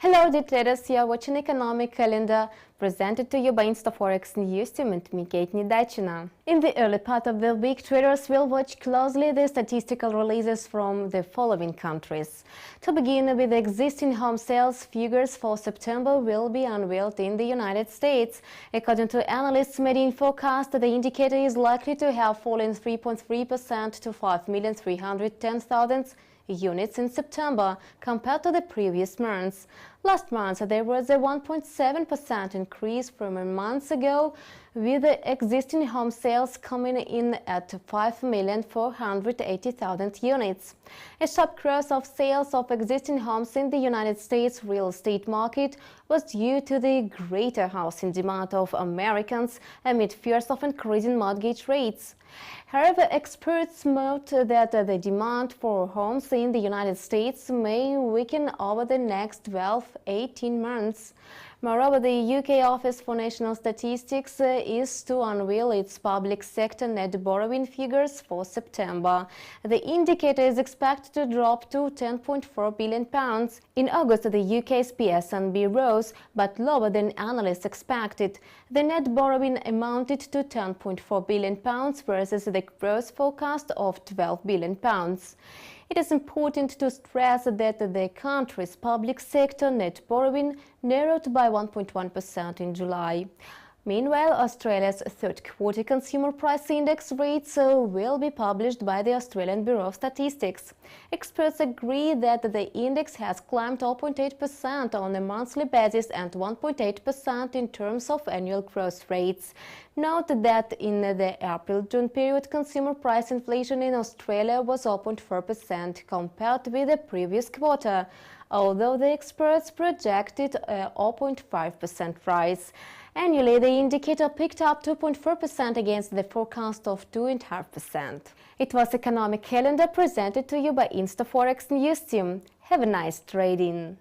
Hello, dear traders, you are watching Economic Calendar presented to you by InstaForex News Team and me, Kate Nidachina. In the early part of the week, traders will watch closely the statistical releases from the following countries. To begin with, the existing home sales figures for September will be unveiled in the United States. According to analysts' median forecast, the indicator is likely to have fallen 3.3% to 5,310,000 units in September compared to the previous months. Last month, there was a 1.7% increase from a month ago, with the existing home sales coming in at 5,480,000 units. A sharp growth of sales of existing homes in the United States real estate market was due to the greater housing demand of Americans amid fears of increasing mortgage rates. However, experts note that the demand for homes in the United States may weaken over the next 12-18 months. Moreover, the UK Office for National Statistics is to unveil its public sector net borrowing figures for September. The indicator is expected to drop to £10.4 billion. In August, the UK's PSNB rose, but lower than analysts expected. The net borrowing amounted to £10.4 billion versus the growth forecast of £12 billion. It is important to stress that the country's public sector net borrowing narrowed by 1.1% in July. Meanwhile, Australia's third-quarter consumer price index rates will be published by the Australian Bureau of Statistics. Experts agree that the index has climbed 0.8% on a monthly basis and 1.8% in terms of annual growth rates. Note that in the April-June period, consumer price inflation in Australia was 0.4% compared with the previous quarter, although the experts projected a 0.5% rise. Annually, the indicator picked up 2.4% against the forecast of 2.5%. It was Economic Calendar presented to you by InstaForex News Team. Have a nice trading.